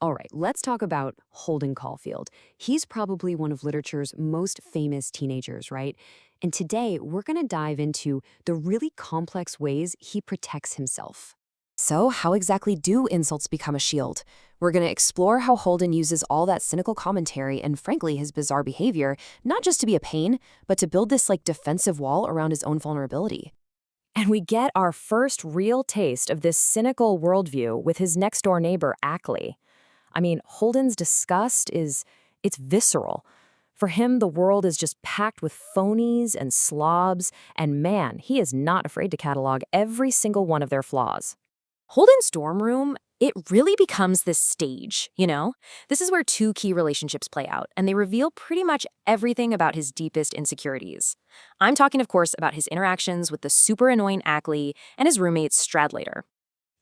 All right, let's talk about Holden Caulfield. He's probably one of literature's most famous teenagers, right? And today, we're going to dive into the really complex ways he protects himself. So, how exactly do insults become a shield? We're going to explore how Holden uses all that cynical commentary and, frankly, his bizarre behavior, not just to be a pain, but to build this defensive wall around his own vulnerability. And we get our first real taste of this cynical worldview with his next-door neighbor, Ackley. I mean, Holden's disgust it's visceral. For him, the world is just packed with phonies and slobs, and man, he is not afraid to catalog every single one of their flaws. Holden's dorm room, it really becomes this stage, you know? This is where two key relationships play out, and they reveal pretty much everything about his deepest insecurities. I'm talking, of course, about his interactions with the super annoying Ackley and his roommate Stradlater.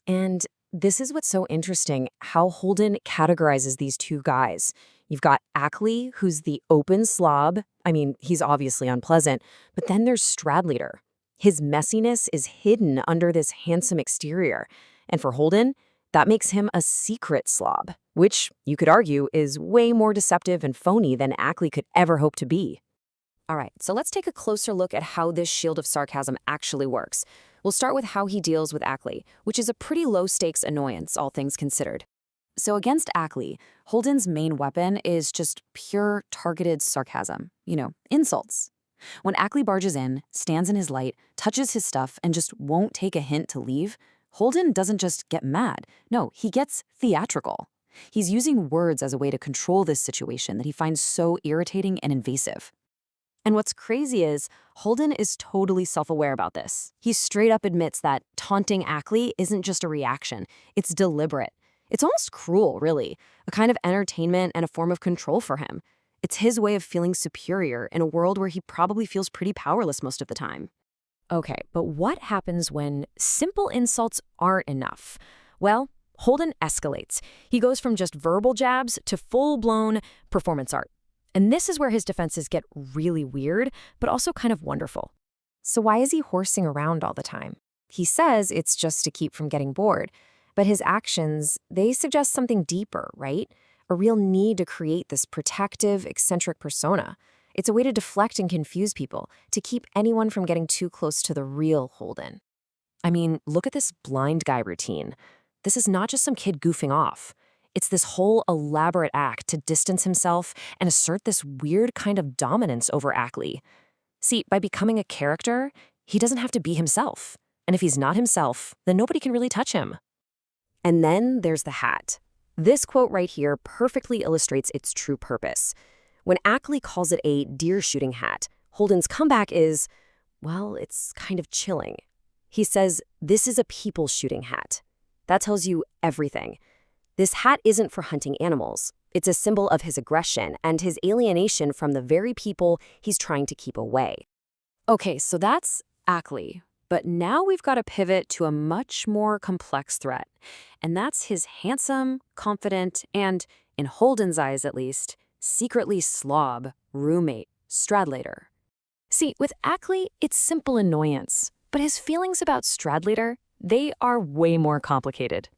And this is what's so interesting, how Holden categorizes these two guys. You've got Ackley, who's the open slob. I mean, he's obviously unpleasant. But then there's Stradlater. His messiness is hidden under this handsome exterior. And for Holden, that makes him a secret slob, which, you could argue, is way more deceptive and phony than Ackley could ever hope to be. All right, so let's take a closer look at how this shield of sarcasm actually works. We'll start with how he deals with Ackley, which is a pretty low-stakes annoyance, all things considered. So against Ackley, Holden's main weapon is just pure targeted sarcasm. Insults. When Ackley barges in, stands in his light, touches his stuff, and just won't take a hint to leave, Holden doesn't just get mad. No, he gets theatrical. He's using words as a way to control this situation that he finds so irritating and invasive. And what's crazy is, Holden is totally self-aware about this. He straight up admits that taunting Ackley isn't just a reaction, it's deliberate. It's almost cruel, really, a kind of entertainment and a form of control for him. It's his way of feeling superior in a world where he probably feels pretty powerless most of the time. Okay, but what happens when simple insults aren't enough? Well, Holden escalates. He goes from just verbal jabs to full-blown performance art. And this is where his defenses get really weird, but also kind of wonderful. So why is he horsing around all the time? He says it's just to keep from getting bored, but his actions, they suggest something deeper, right? A real need to create this protective, eccentric persona. It's a way to deflect and confuse people, to keep anyone from getting too close to the real Holden. I mean, look at this blind guy routine. This is not just some kid goofing off. It's this whole elaborate act to distance himself and assert this weird kind of dominance over Ackley. See, by becoming a character, he doesn't have to be himself. And if he's not himself, then nobody can really touch him. And then there's the hat. This quote right here perfectly illustrates its true purpose. When Ackley calls it a deer shooting hat, Holden's comeback is, well, it's kind of chilling. He says, this is a people shooting hat. That tells you everything. This hat isn't for hunting animals. It's a symbol of his aggression and his alienation from the very people he's trying to keep away. Okay, so that's Ackley. But now we've got to pivot to a much more complex threat. And that's his handsome, confident, and, in Holden's eyes at least, secretly slob roommate, Stradlater. See, with Ackley, it's simple annoyance. But his feelings about Stradlater, they are way more complicated.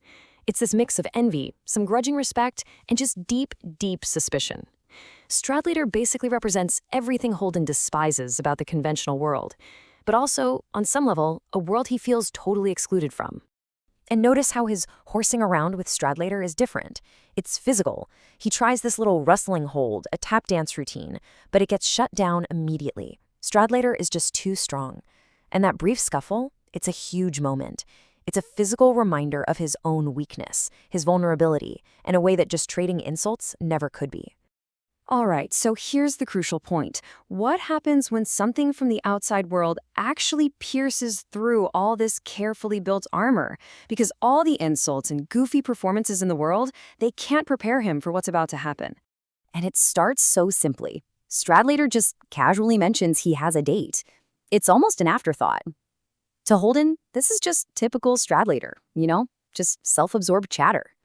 It's this mix of envy, some grudging respect, and just deep, deep suspicion. Stradlater basically represents everything Holden despises about the conventional world, but also, on some level, a world he feels totally excluded from. And notice how his horsing around with Stradlater is different. It's physical. He tries this little rustling hold, a tap dance routine, but it gets shut down immediately. Stradlater is just too strong. And that brief scuffle, it's a huge moment. It's a physical reminder of his own weakness, his vulnerability, in a way that just trading insults never could be. All right, so here's the crucial point. What happens when something from the outside world actually pierces through all this carefully built armor? Because all the insults and goofy performances in the world, they can't prepare him for what's about to happen. And it starts so simply. Stradlater just casually mentions he has a date. It's almost an afterthought. To Holden, this is just typical Stradlater, just self-absorbed chatter.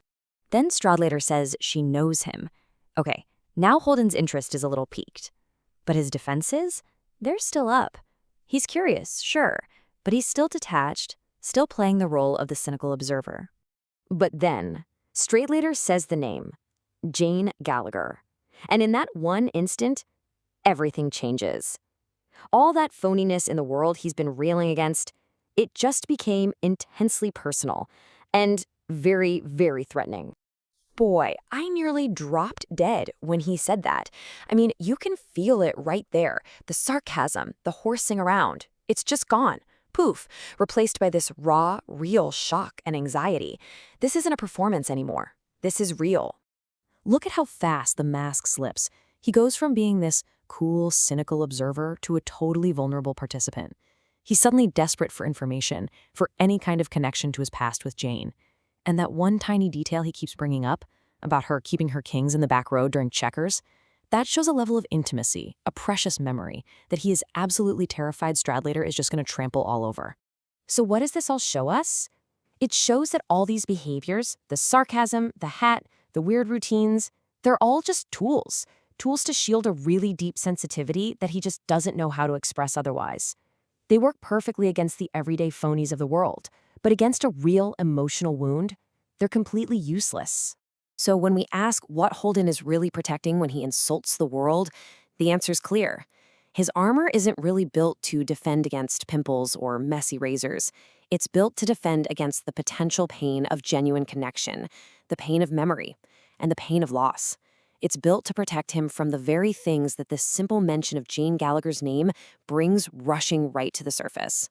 Then Stradlater says she knows him. Okay, now Holden's interest is a little piqued. But his defenses? They're still up. He's curious, sure, but he's still detached, still playing the role of the cynical observer. But then, Stradlater says the name, Jane Gallagher. And in that one instant, everything changes. All that phoniness in the world he's been railing against, it just became intensely personal and very, very threatening. Boy, I nearly dropped dead when he said that. I mean, you can feel it right there. The sarcasm, the horsing around. It's just gone. Poof, replaced by this raw, real shock and anxiety. This isn't a performance anymore. This is real. Look at how fast the mask slips. He goes from being this cool, cynical observer to a totally vulnerable participant. He's suddenly desperate for information, for any kind of connection to his past with Jane. And that one tiny detail he keeps bringing up, about her keeping her kings in the back row during checkers, that shows a level of intimacy, a precious memory, that he is absolutely terrified Stradlater is just going to trample all over. So what does this all show us? It shows that all these behaviors, the sarcasm, the hat, the weird routines, they're all just tools. Tools to shield a really deep sensitivity that he just doesn't know how to express otherwise. They work perfectly against the everyday phonies of the world, but against a real emotional wound, they're completely useless. So when we ask what Holden is really protecting when he insults the world, the answer's clear. His armor isn't really built to defend against pimples or messy razors. It's built to defend against the potential pain of genuine connection, the pain of memory, and the pain of loss. It's built to protect him from the very things that this simple mention of Jane Gallagher's name brings rushing right to the surface.